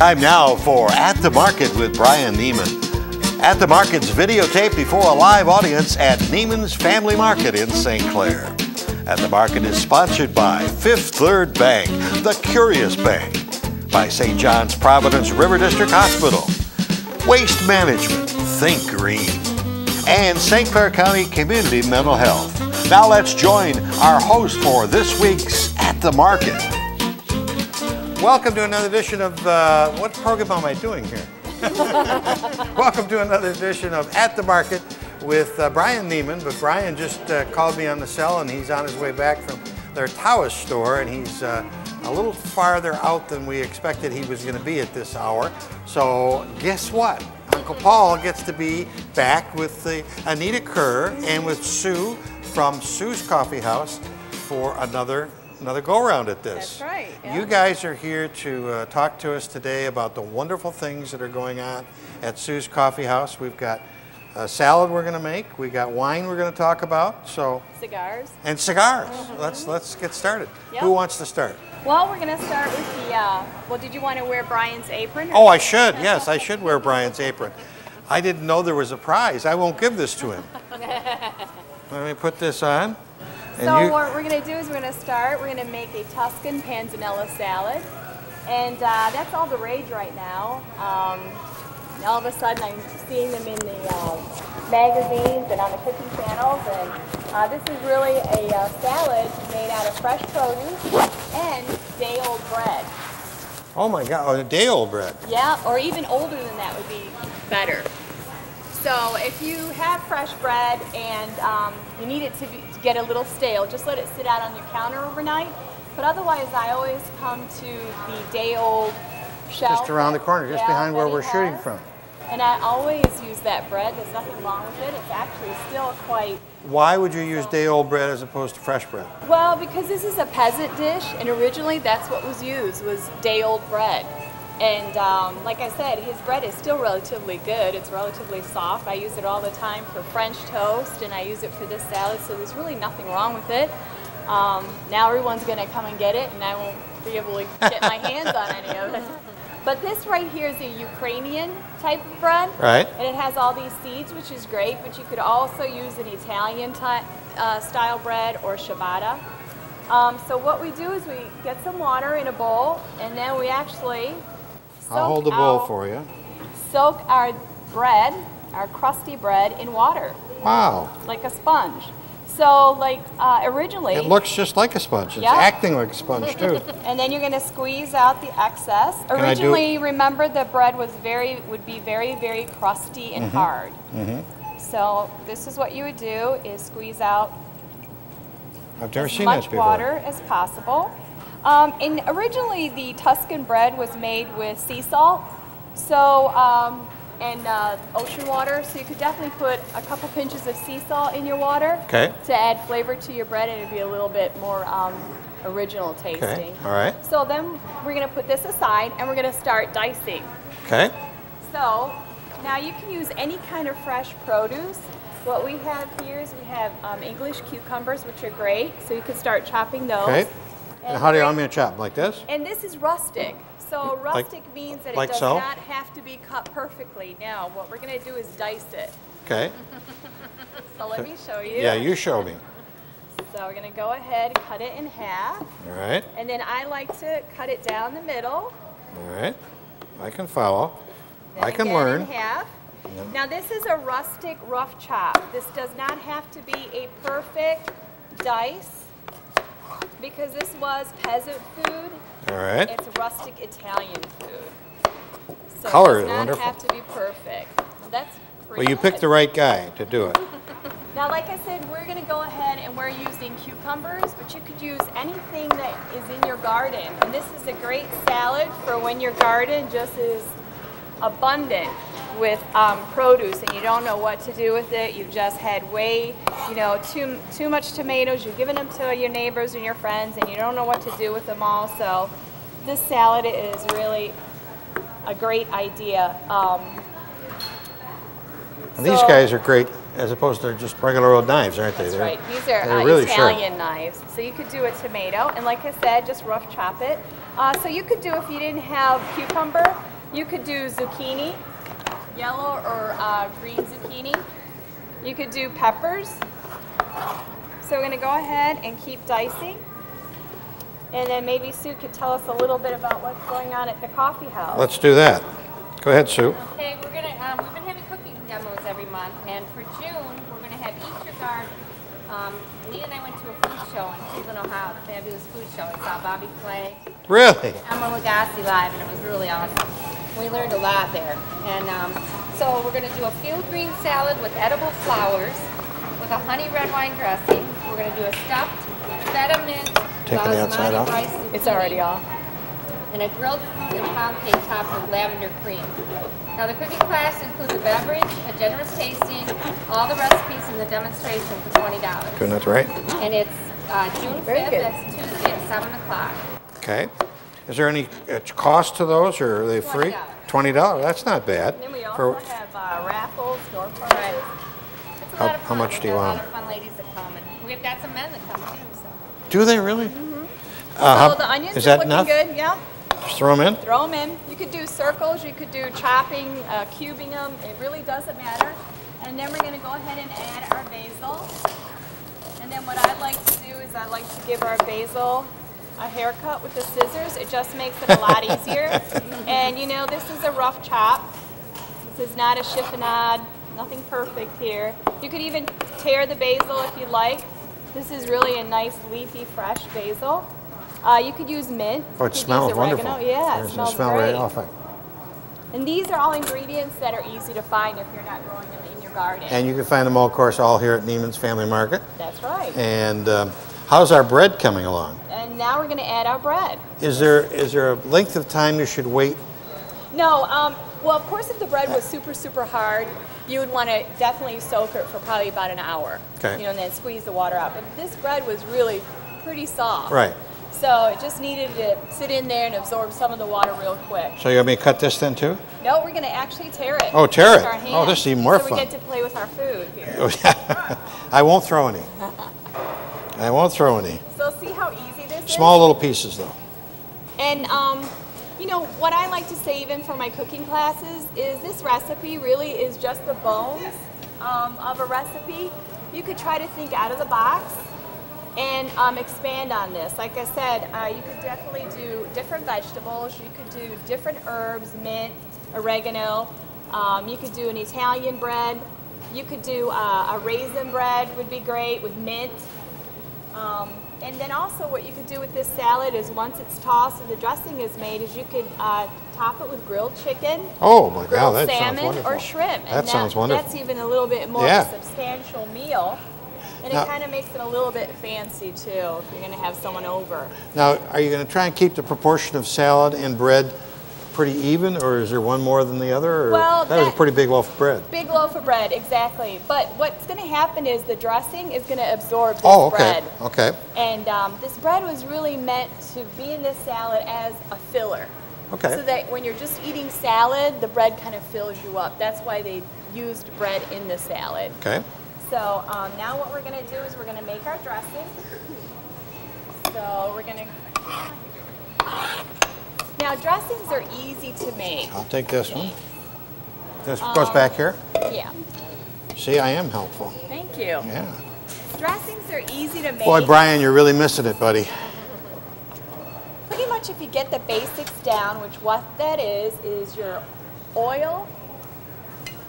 Time now for At the Market with Brian Neiman. At the Market's videotaped before a live audience at Neiman's Family Market in St. Clair. At the Market is sponsored by Fifth Third Bank, the Curious Bank, by St. John's Providence River District Hospital, Waste Management, Think Green, and St. Clair County Community Mental Health. Now let's join our host for this week's At the Market. Welcome to another edition of, what program am I doing here? Welcome to another edition of At the Market with Brian Neiman. But Brian just called me on the cell and he's on his way back from their Tawas store, and he's a little farther out than we expected he was going to be at this hour. So guess what? Uncle Paul gets to be back with Anita Kerr and with Sue from Sue's Coffee House for another go-around at this. That's right. Yeah. You guys are here to talk to us today about the wonderful things that are going on at Sue's Coffee House. We've got a salad we're going to make. We got wine we're going to talk about. So Cigars. And cigars. Let's get started. Yep. Who wants to start? Well, we're going to start with the, well, did you want to wear Brian's apron? Oh, I should. Yes, I should wear Brian's apron. I didn't know there was a prize. I won't give this to him. Let me put this on. And so what we're going to do is we're going to make a Tuscan panzanella salad. And that's all the rage right now. All of a sudden I'm seeing them in the magazines and on the cooking channels. And this is really a salad made out of fresh produce and day-old bread. Oh my God, a day-old bread. Yeah, or even older than that would be better. So if you have fresh bread and you need it to get a little stale, just let it sit out on your counter overnight. But otherwise, I always come to the day-old shelf. Just around the corner, just behind where we're shooting from. And I always use that bread. There's nothing wrong with it. It's actually still quite... Why would you use day-old bread as opposed to fresh bread? Well, because this is a peasant dish, and originally that's what was used, was day-old bread. And like I said, his bread is still relatively good. It's relatively soft. I use it all the time for French toast, and I use it for this salad, so there's really nothing wrong with it. Now everyone's going to come and get it, and I won't be able to get my hands on any of it. But this right here is a Ukrainian type of bread. Right. And it has all these seeds, which is great, but you could also use an Italian style bread or ciabatta. So what we do is we get some water in a bowl, and then we actually I'll hold the bowl for you. Soak our bread, our crusty bread, in water. Wow. Like a sponge. So like originally... It looks just like a sponge. It's acting like a sponge too. And then you're going to squeeze out the excess. Originally, remember, the bread would be very, very crusty and hard. So this is what you would do, is squeeze out as much water as possible. And originally, the Tuscan bread was made with sea salt, so and ocean water. So you could definitely put a couple pinches of sea salt in your water to add flavor to your bread, and it'd be a little bit more original tasting. Okay. All right. So then we're going to put this aside, and we're going to start dicing. Okay. So now you can use any kind of fresh produce. What we have here is we have English cucumbers, which are great. So you can start chopping those. Okay. And how do you want me to chop? Like this? And this is rustic. So rustic means that it does not have to be cut perfectly. Now, what we're going to do is dice it. Okay. So let me show you. Yeah, you show me. So we're going to go ahead and cut it in half. All right. And then I like to cut it down the middle. All right. I can follow. Then I can learn. In half. Now this is a rustic rough chop. This does not have to be a perfect dice, because this was peasant food. All right. It's rustic Italian food. So color it does not have to be perfect. That's pretty Well, you picked the right guy to do it. Now, like I said, we're going to go ahead and we're using cucumbers, but you could use anything that is in your garden. And this is a great salad for when your garden just is abundant with produce and you don't know what to do with it. You've just had too much tomatoes. You're giving them to your neighbors and your friends, and you don't know what to do with them all. So this salad is really a great idea. And these guys are great, as opposed to just regular old knives, aren't they? That's right. These are really Italian knives. So you could do a tomato, and like I said, just rough chop it. So you could do, if you didn't have cucumber, You could do zucchini, yellow or green zucchini. You could do peppers. So we're going to go ahead and keep dicing. And then maybe Sue could tell us a little bit about what's going on at the coffee house. Let's do that. Go ahead, Sue. Okay, we're gonna we've been having cooking demos every month, and for June we're gonna have Eat Your Garden. Lee and I went to a food show in Cleveland, Ohio, a fabulous food show. We saw Bobby Flay, Really? Emma Lagasse live, and it was really awesome. We learned a lot there. And so we're gonna do a field green salad with edible flowers, with a honey red wine dressing. We're gonna do a stuffed feta mint Taking the outside off? rice It's already off. and a grilled fruit and pound cake topped with lavender cream. Now the cooking class includes a beverage, a generous tasting, all the recipes in the demonstration for $20. Doing that right? And it's June Very 5th, good. that's Tuesday at 7 o'clock. Okay. Is there any cost to those, or are they free? $20. That's not bad. And then we For- also have raffles, door prizes. It's a lot of How fun. much do you We've got want? a lot of fun ladies that come, and we've got some men that come too. So. Do they really? So the onions is are that looking enough? good, yeah. Just throw them in? Throw them in. You could do circles, you could do chopping, cubing them. It really doesn't matter. And then we're going to go ahead and add our basil. And then what I like to do is I like to give our basil a haircut with the scissors. It just makes it a lot easier. And you know, this is a rough chop. This is not a chiffonade, nothing perfect here. You could even tear the basil if you like. This is really a nice leafy fresh basil. You could use mint. Oh, You it could smells use wonderful. oregano. Yeah, it There's smells a smell great. right off it. And these are all ingredients that are easy to find if you're not growing them in your garden. And you can find them all, of course, all here at Neiman's Family Market. That's right. And how's our bread coming along? And now we're going to add our bread. Is there a length of time you should wait? No, well, of course, if the bread was super, super hard, you would want to definitely soak it for probably about an hour. Okay. You know, and then squeeze the water out. But this bread was really pretty soft. Right. So it just needed to sit in there and absorb some of the water real quick. So you want me to cut this then too? No, we're going to actually tear it. Oh, tear with it. our Oh, hands. this is even more so fun. we get to play with our food here. I won't throw any. I won't throw any. So see how easy this is? Small little pieces though. And you know, what I like to say even for my cooking classes is this recipe really is just the bones of a recipe. You could try to think out of the box and expand on this. Like I said, you could definitely do different vegetables. You could do different herbs, mint, oregano. You could do an Italian bread. You could do a raisin bread would be great with mint. And then also what you could do with this salad is once it's tossed and the dressing is made is you could top it with grilled chicken, Oh my God, grilled that sounds salmon, wonderful. or shrimp. That sounds wonderful. That's even a little bit more Yeah. of a substantial meal. And Now- it kind of makes it a little bit fancy too if you're going to have someone over. Now, are you going to try and keep the proportion of salad and bread pretty even, or is there one more than the other? Or Well, that was a that- pretty big loaf of bread. Big loaf of bread, exactly. But what's going to happen is the dressing is going to absorb this Oh, okay. bread. Okay. And this bread was really meant to be in this salad as a filler. Okay. So that when you're just eating salad, the bread kind of fills you up. That's why they used bread in the salad. Okay. So now what we're going to do is we're going to make our dressing. So we're going to... Now dressings are easy to make. I'll take this one. This goes back here. Yeah, See, I am helpful. thank you. Yeah. Dressings are easy to make. Boy, Brian, you're really missing it, buddy. Pretty much if you get the basics down, which what that is your oil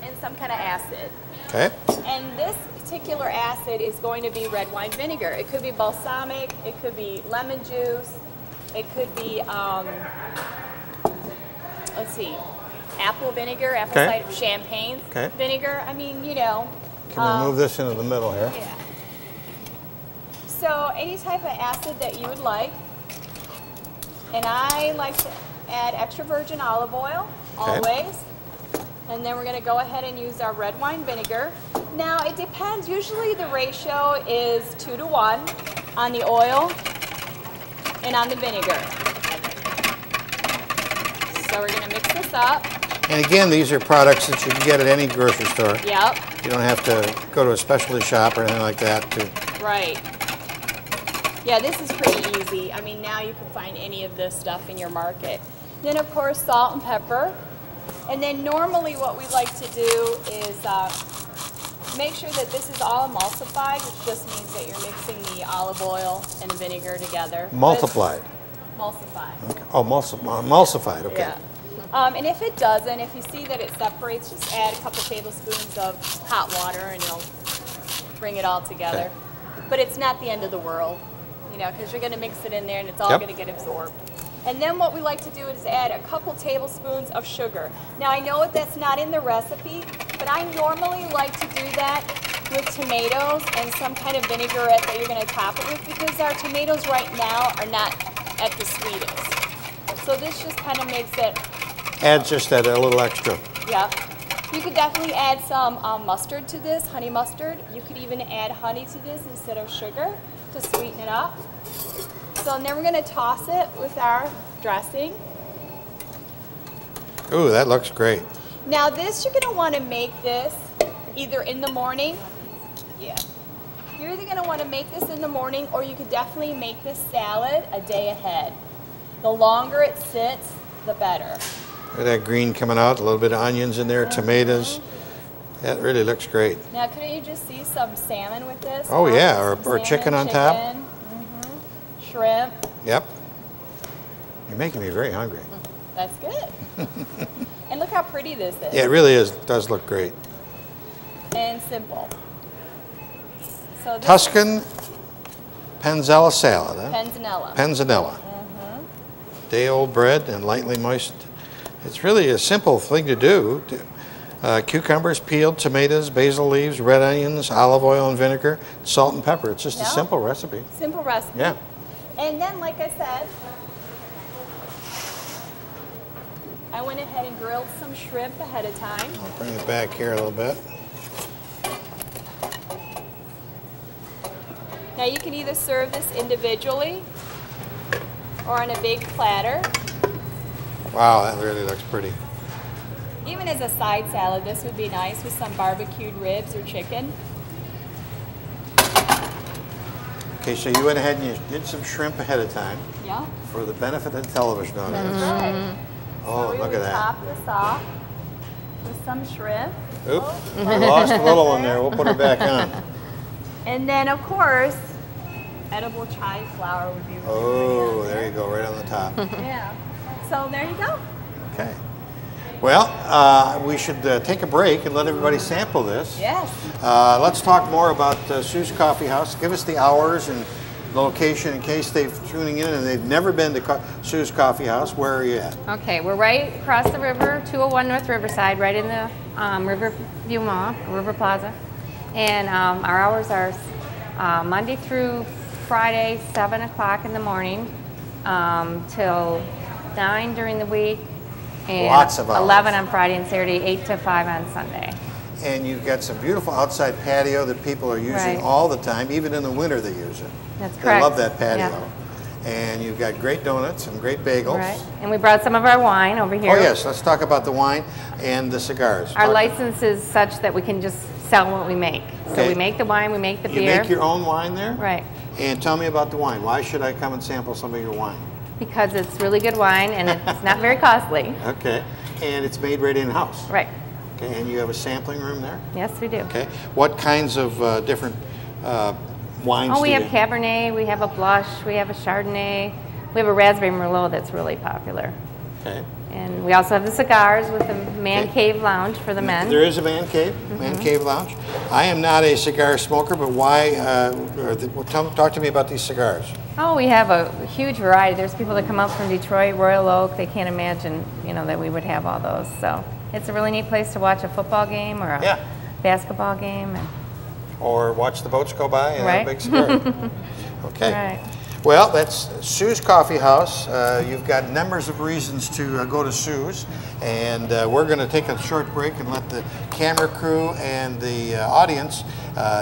and some kind of acid. Okay. And this particular acid is going to be red wine vinegar. It could be balsamic, it could be lemon juice, it could be, let's see, apple vinegar, apple Okay. cider, champagne Okay. vinegar. I mean, you know. Can we move this into the middle here? Yeah. So any type of acid that you would like. And I like to add extra virgin olive oil, Okay. always. And then we're going to go ahead and use our red wine vinegar. Now it depends, usually the ratio is 2 to 1 on the oil and on the vinegar. So we're going to mix this up. And again, these are products that you can get at any grocery store. Yep, You don't have to go to a specialty shop or anything like that to... right. Yeah, this is pretty easy. I mean, now you can find any of this stuff in your market. Then of course, salt and pepper. And then normally what we like to do is make sure that this is all emulsified, which just means that you're mixing the olive oil and the vinegar together. Multiplied. Emulsified. Okay. Oh, emulsified, okay. Yeah. And if it doesn't, if you see that it separates, just add a couple tablespoons of hot water and it'll bring it all together. Okay. But it's not the end of the world, you know, because you're going to mix it in there and it's all going to get absorbed. And then what we like to do is add a couple tablespoons of sugar. Now I know that's not in the recipe, but I normally like to do that with tomatoes and some kind of vinaigrette that you're going to top it with, because our tomatoes right now are not at the sweetest. So this just kind of makes it... Adds just that a little extra. Yeah. You could definitely add some mustard to this, honey mustard. You could even add honey to this instead of sugar to sweeten it up. So and then we're going to toss it with our dressing. Ooh, that looks great. Now this, you're going to want to make this either in the morning. Yeah. You're either going to want to make this in the morning, or you could definitely make this salad a day ahead. The longer it sits, the better. Look at that green coming out, a little bit of onions in there, tomatoes. That really looks great. Now, couldn't you just see some salmon with this? Oh yeah, or chicken on top. Shrimp. Yep. You're making me very hungry. That's good. And look how pretty this is. Yeah, it really is. It does look great. And simple. So this Tuscan panzella salad, huh? Panzanella. Panzanella. Day-old bread and lightly moistened. It's really a simple thing to do. Cucumbers, peeled tomatoes, basil leaves, red onions, olive oil and vinegar, salt and pepper. It's just a simple recipe. Simple recipe. Yeah. And then, like I said, I went ahead and grilled some shrimp ahead of time. I'll bring it back here a little bit. Now you can either serve this individually or on a big platter. Wow, that really looks pretty. Even as a side salad, this would be nice with some barbecued ribs or chicken. Okay, so you went ahead and you did some shrimp ahead of time. Yeah. For the benefit of the television audience. That's right. Oh, So look we at would that. top this off with some shrimp. Oop, we lost a little one there. We'll put her back on. And then, of course, edible chive flour would be really Oh, pretty on there you go, right on the top. Yeah. So there you go. Okay. Well, we should take a break and let everybody sample this. Yes. Let's talk more about Sue's Coffee House. Give us the hours and location in case they're tuning in and they've never been to Sue's Coffee House. Where are you at? Okay, we're right across the river, 201 North Riverside, right in the Riverview Mall, River Plaza. And our hours are Monday through Friday, 7 o'clock in the morning till 9 during the week. And Lots of hours. 11 on Friday and Saturday, 8 to 5 on Sunday. And you've got some beautiful outside patio that people are using Right. all the time. Even in the winter they use it. That's They correct. love that patio. Yeah. And you've got great donuts and great bagels. Right. And we brought some of our wine over here. Oh yes, let's talk about the wine and the cigars. Our Talk- license is such that we can just sell what we make. So Okay. we make the wine, we make the You beer. make your own wine there? Right. And tell me about the wine. Why should I come and sample some of your wine? Because it's really good wine and it's not very costly. Okay. And it's made right in-house. Right. Okay. And you have a sampling room there? Yes, we do. Okay. What kinds of different wines Oh, we do have you Cabernet, we have a Blush, we have a Chardonnay, we have a Raspberry Merlot that's really popular. Okay. And we also have the cigars with the Man Okay. Cave Lounge for the men. There is a man cave, man cave lounge. I am not a cigar smoker, but why? Talk to me about these cigars. Oh, we have a huge variety. There's people that come up from Detroit, Royal Oak. They can't imagine, that we would have all those. So it's a really neat place to watch a football game or a basketball game. Or watch the boats go by and Right. have a big cigar. Okay. Right. Well, that's Sue's Coffee House. You've got numbers of reasons to go to Sue's, and we're going to take a short break and let the camera crew and the audience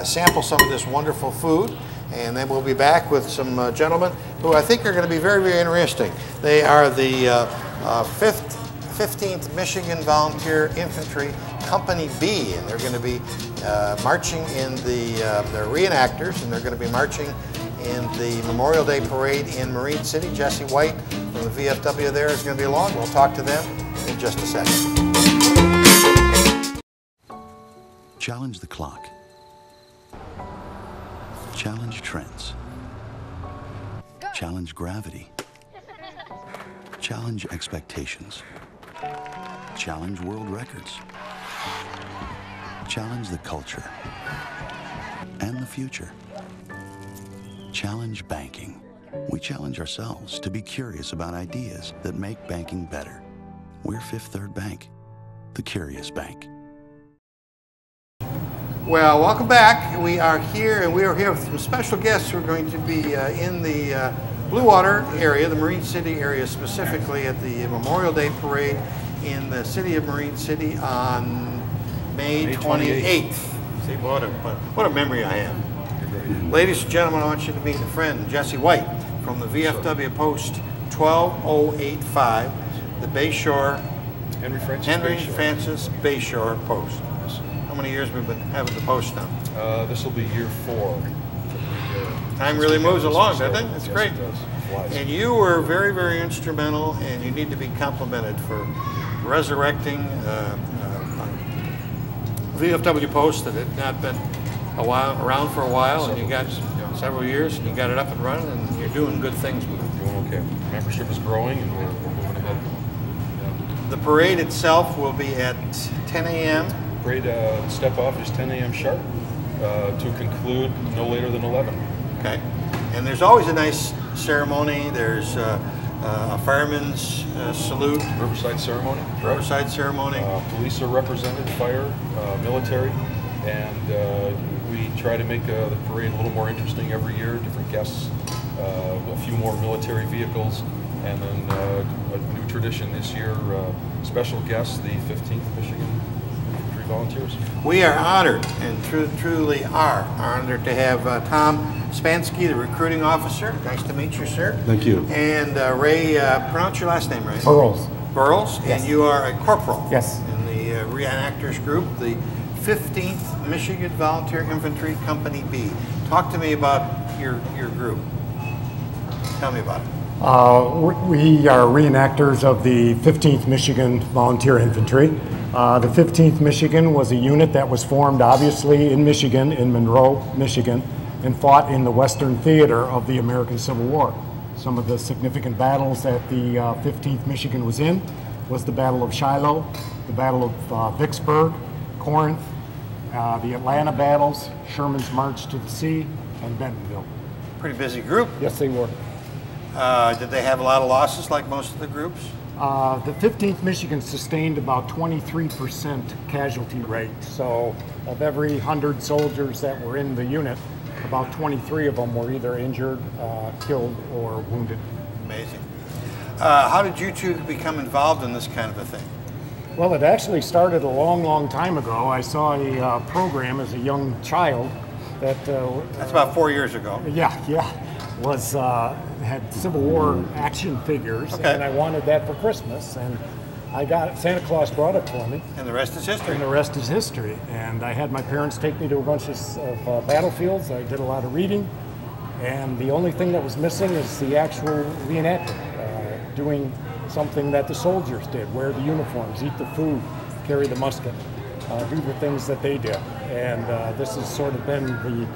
sample some of this wonderful food, and then we'll be back with some gentlemen who I think are going to be very, very interesting. They are the 15th Michigan Volunteer Infantry Company B, and they're going to be marching in they're reenactors, and they're going to be marching in the Memorial Day Parade in Marine City. Jesse White from the VFW there is going to be along. We'll talk to them in just a second. Challenge the clock. Challenge trends. Challenge gravity. Challenge expectations. Challenge world records. Challenge the culture and the future. Challenge banking. We challenge ourselves to be curious about ideas that make banking better. We're Fifth Third Bank, the curious bank. Well, welcome back. We are here, and we are here with some special guests who are going to be in the Blue Water area, the Marine City area specifically, at the Memorial Day Parade in the city of Marine City on May 28th. See, what a memory I have. Ladies and gentlemen, I want you to meet a friend, Jesse White, from the VFW Post 12085, the Bayshore, Henry Francis Bayshore Post. How many years we've been having the Post now? This will be year 4. Time really moves along, doesn't it? It's yes, great. It does. It flies. And you were very, very instrumental, and you need to be complimented for resurrecting VFW Post that had not been around for a while, and you got several years, and you got it up and running, and you're doing good things with it. Doing okay. Membership is growing, and we're moving ahead. Yeah. The parade itself will be at 10 a.m. Parade step off is 10 a.m. sharp to conclude no later than 11. Okay. And there's always a nice ceremony. There's a fireman's salute. Riverside ceremony. Riverside ceremony. Police are represented, fire, military, and we try to make the parade a little more interesting every year. Different guests, a few more military vehicles, and then a new tradition this year, special guests, the 15th Michigan Infantry Volunteers. We are honored, and truly are honored to have Tom Spansky, the recruiting officer. Nice to meet you, sir. Thank you. And Ray, pronounce your last name right. Burrows. Burrows, Yes. and you are a corporal. Yes. In the Reenactors Group, the 15th Michigan Volunteer Infantry Company B. Talk to me about your group. Tell me about it. We are reenactors of the 15th Michigan Volunteer Infantry. The 15th Michigan was a unit that was formed obviously in Michigan, in Monroe, Michigan, and fought in the Western Theater of the American Civil War. Some of the significant battles that the 15th Michigan was in was the Battle of Shiloh, the Battle of Vicksburg, Corinth, the Atlanta battles, Sherman's March to the Sea, and Bentonville. Pretty busy group. Yes, they were. Did they have a lot of losses like most of the groups? The 15th Michigan sustained about 23% casualty rate. So of every 100 soldiers that were in the unit, about 23 of them were either injured, killed, or wounded. Amazing. How did you two become involved in this kind of a thing? Well, it actually started a long, long time ago. I saw a program as a young child that... That's about 4 years ago. Was had Civil War action figures, okay. And I wanted that for Christmas, and I got it. Santa Claus brought it for me. And the rest is history. And the rest is history. And I had my parents take me to a bunch of battlefields. I did a lot of reading, and the only thing that was missing is the actual reenactment, doing something that the soldiers did: wear the uniforms, eat the food, carry the musket, do the things that they did. And this has sort of been the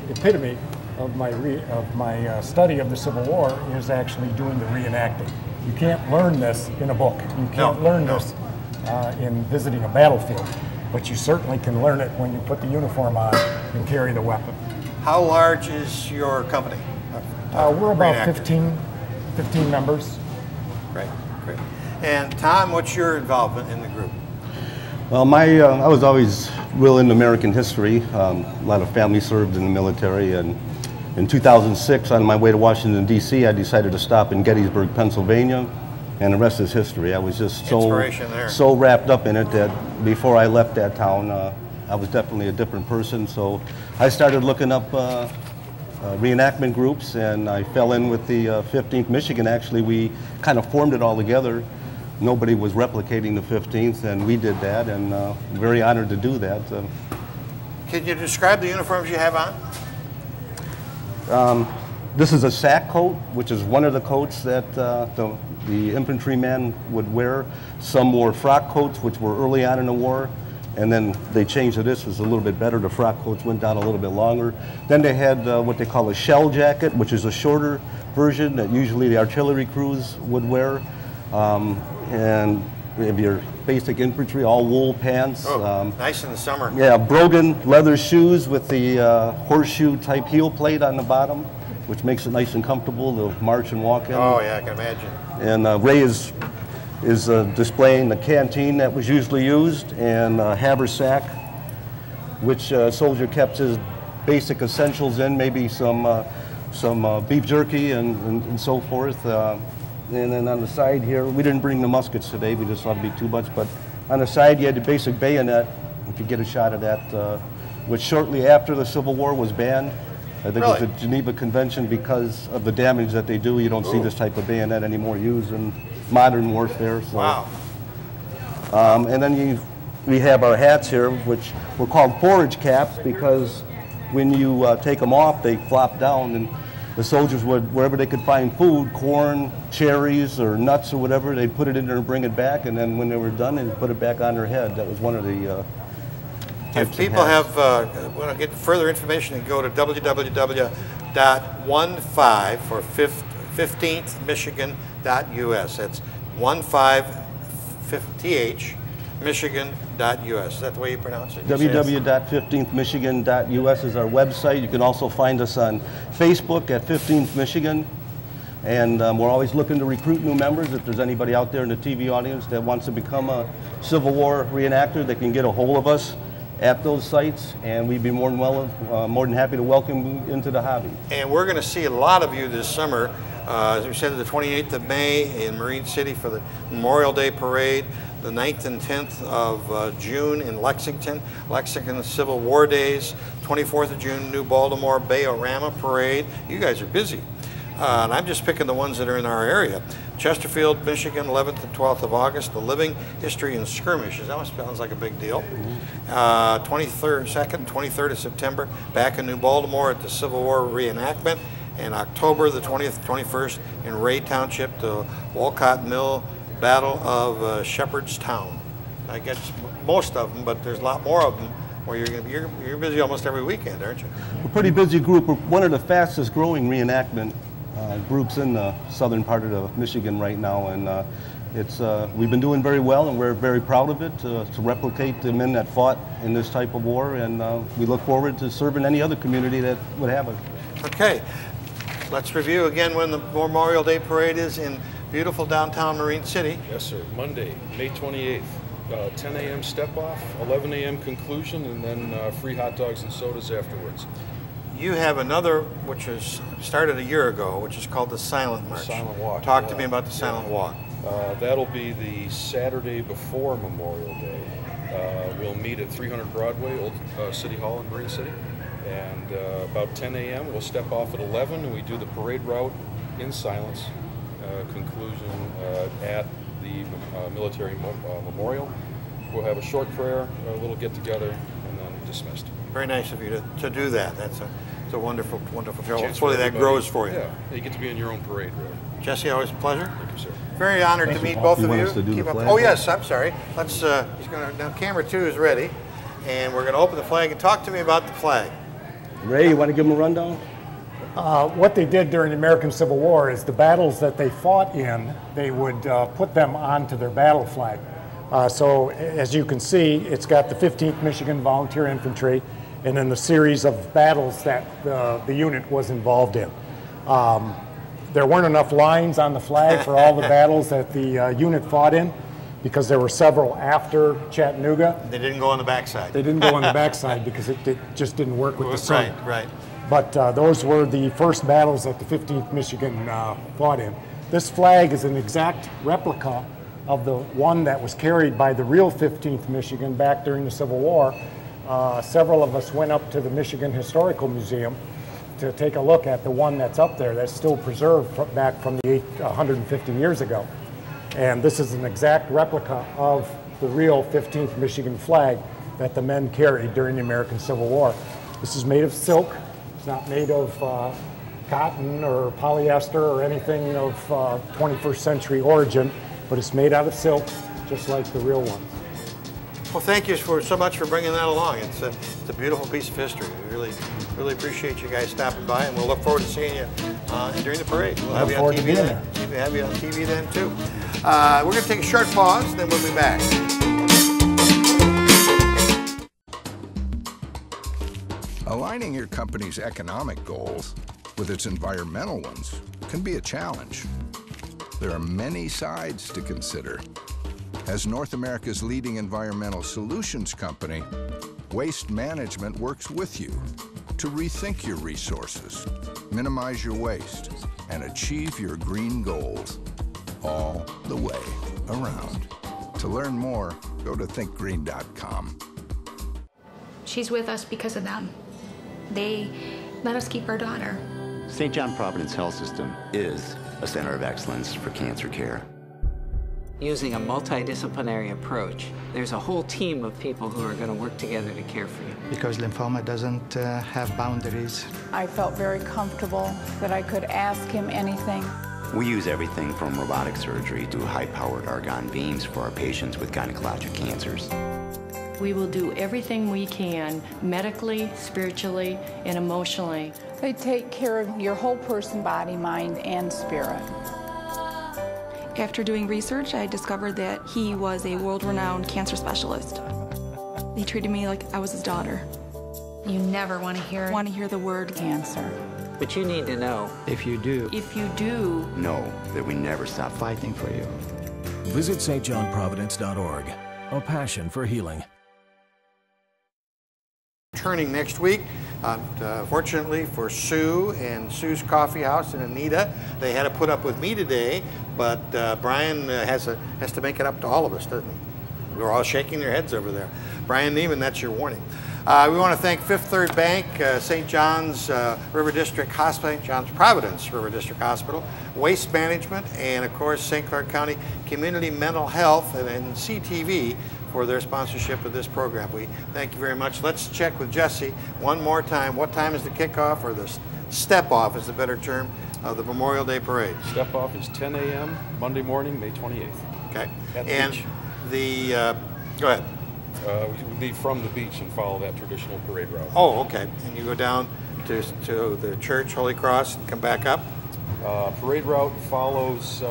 epitome of my study of the Civil War, is actually doing the reenacting. You can't learn this in a book. You can't learn this in visiting a battlefield, but you certainly can learn it when you put the uniform on and carry the weapon. How large is your company? We're about 15 members. Great. And Tom, what's your involvement in the group? Well, I was always real into American history. A lot of family served in the military, and in 2006, on my way to Washington, D.C., I decided to stop in Gettysburg, Pennsylvania, and the rest is history. I was just so wrapped up in it that before I left that town, I was definitely a different person. So I started looking up reenactment groups, and I fell in with the 15th Michigan. Actually, we kind of formed it all together. Nobody was replicating the 15th, and we did that, and very honored to do that. Can you describe the uniforms you have on? This is a sack coat, which is one of the coats that the infantryman would wear. Some wore frock coats, which were early on in the war, and then they changed to this. It was a little bit better. The frock coats went down a little bit longer. Then they had what they call a shell jacket, which is a shorter version that usually the artillery crews would wear. And we have your basic infantry, all wool pants. Oh, nice in the summer. Yeah, Brogan leather shoes with the horseshoe type heel plate on the bottom, which makes it nice and comfortable to march and walk in. Oh yeah, I can imagine. And Ray is displaying the canteen that was usually used, and haversack, which a soldier kept his basic essentials in, maybe some beef jerky and so forth. And then on the side here, we didn't bring the muskets today, we just thought it'd be too much, but on the side you had the basic bayonet, if you get a shot of that, which shortly after the Civil War was banned. I think Really? it was the Geneva Convention because of the damage that they do. You don't see this type of bayonet anymore used in modern warfare. So. Wow. And then we have our hats here, which were called forage caps because when you take them off, they flop down, and the soldiers would, wherever they could find food, corn, cherries, or nuts or whatever, they'd put it in there and bring it back, and then when they were done, they'd put it back on their head. That was one of the types If people of hats. want to get further information, they can go to www.15 for 15thmichigan.us. That's 15th Michigan.us. Is that the way you pronounce it? www.15thmichigan.us is our website. You can also find us on Facebook at 15th Michigan. And we're always looking to recruit new members. If there's anybody out there in the TV audience that wants to become a Civil War reenactor, they can get a hold of us at those sites, and we'd be more than happy to welcome you into the hobby. And we're going to see a lot of you this summer. As we said, the 28th of May in Marine City for the Memorial Day Parade, the 9th and 10th of June in Lexington Civil War Days, 24th of June, New Baltimore Bay-O-Rama Parade. You guys are busy. And I'm just picking the ones that are in our area. Chesterfield, Michigan, 11th and 12th of August, the Living History and Skirmishes. That sounds like a big deal. 2nd and 23rd of September, back in New Baltimore at the Civil War reenactment. And October the 20th, 21st in Ray Township, the Walcott Mill Battle of Shepherdstown. I guess most of them, but there's a lot more of them where you're busy almost every weekend, aren't you? We're a pretty busy group. We're one of the fastest growing reenactment groups in the southern part of Michigan right now, and we've been doing very well, and we're very proud of it to replicate the men that fought in this type of war, and we look forward to serving any other community that would have it. Okay, let's review again when the Memorial Day Parade is in beautiful downtown Marine City. Yes, sir. Monday, May 28th. 10 a.m. step-off, 11 a.m. conclusion, and then free hot dogs and sodas afterwards. You have another, which was started a year ago, which is called the Silent March. Silent Walk. Talk to me about the Silent Walk. That'll be the Saturday before Memorial Day. We'll meet at 300 Broadway, Old City Hall in Marine City, and about 10 a.m. we'll step off at 11, and we do the parade route in silence. Conclusion at the military memorial. We'll have a short prayer, a little get-together, and then dismissed. Very nice of you to do that. It's a wonderful, wonderful show. Chance Hopefully for that everybody. grows for you. Yeah, you get to be in your own parade, really. Jesse, always a pleasure. Thank you, sir. Very honored to meet both You of want you. us to do the Keep up. flag? Oh yes, I'm sorry. Let's. He's gonna now. Camera 2 is ready, and we're gonna open the flag and talk to me about the flag. Ray, you want to give them a rundown? What they did during the American Civil War is the battles that they fought in, they would put them onto their battle flag. So as you can see, it's got the 15th Michigan Volunteer Infantry and then the series of battles that the unit was involved in. There weren't enough lines on the flag for all the battles that the unit fought in because there were several after Chattanooga. They didn't go on the backside. They didn't go on the backside because it just didn't work with the sun. Right. But those were the first battles that the 15th Michigan fought in. This flag is an exact replica of the one that was carried by the real 15th Michigan back during the Civil War. Several of us went up to the Michigan Historical Museum to take a look at the one that's up there that's still preserved back from the 150 years ago. And this is an exact replica of the real 15th Michigan flag that the men carried during the American Civil War. This is made of silk. It's not made of cotton or polyester or anything of 21st century origin, but it's made out of silk, just like the real one. Well, thank you so much for bringing that along. It's a beautiful piece of history. We really appreciate you guys stopping by, and we'll look forward to seeing you during the parade. We'll have you on TV then. We'll have you on TV then too. We're going to take a short pause, and then we'll be back. Aligning your company's economic goals with its environmental ones can be a challenge. There are many sides to consider. As North America's leading environmental solutions company, Waste Management works with you to rethink your resources, minimize your waste, and achieve your green goals all the way around. To learn more, go to thinkgreen.com. She's with us because of them. They let us keep our daughter. St. John Providence Health System is a center of excellence for cancer care. Using a multidisciplinary approach, there's a whole team of people who are going to work together to care for you. Because lymphoma doesn't have boundaries. I felt very comfortable that I could ask him anything. We use everything from robotic surgery to high-powered argon beams for our patients with gynecologic cancers. We will do everything we can, medically, spiritually, and emotionally. They take care of your whole person, body, mind, and spirit. After doing research, I discovered that he was a world-renowned cancer specialist. He treated me like I was his daughter. You never want to hear the word cancer. But you need to know. If you do, know that we never stop fighting for you. Visit stjohnprovidence.org. A passion for healing. Returning next week. Fortunately for Sue and Sue's Coffee House and Anita, they had to put up with me today, but Brian has to make it up to all of us, doesn't he? We're all shaking their heads over there. Brian Neiman, that's your warning. We want to thank Fifth Third Bank, St. John's River District Hospital, St. John's Providence River District Hospital, Waste Management, and of course St. Clair County Community Mental Health and CTV for their sponsorship of this program. We thank you very much. Let's check with Jesse one more time. What time is the kickoff, or the step-off is the better term, of the Memorial Day Parade? Step-off is 10 a.m. Monday morning, May 28th. Okay. At the beach. Go ahead. We would leave from the beach and follow that traditional parade route. Oh, okay. And you go down to the church, Holy Cross, and come back up? Parade route follows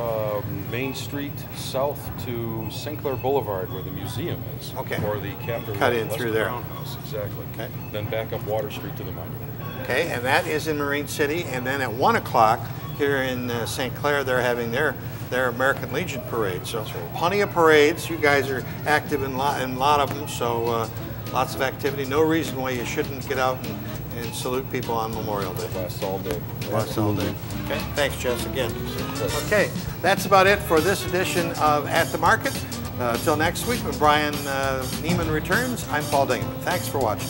Main Street south to St. Clair Boulevard, where the museum is. Okay. Or the Captain Cut in through there. Roundhouse, exactly. Okay. Then back up Water Street to the monument. Okay, and that is in Marine City. And then at 1 o'clock here in St. Clair, they're having their American Legion parade. So plenty of parades. You guys are active in a lot of them, so lots of activity. No reason why you shouldn't get out and salute people on Memorial Day. Lasts all day. Lasts all day. Okay, thanks, Jess, again. Okay, that's about it for this edition of At the Market. Until next week, when Brian Neiman returns, I'm Paul Dingman. Thanks for watching.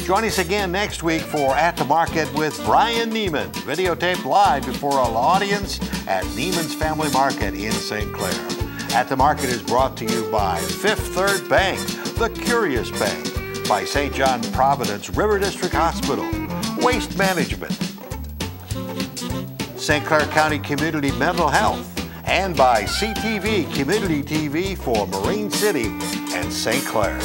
Join us again next week for At the Market with Brian Neiman, videotaped live before an audience at Neiman's Family Market in St. Clair. At the Market is brought to you by Fifth Third Bank, the Curious Bank, by St. John Providence River District Hospital, Waste Management, St. Clair County Community Mental Health, and by CTV Community TV for Marine City and St. Clair.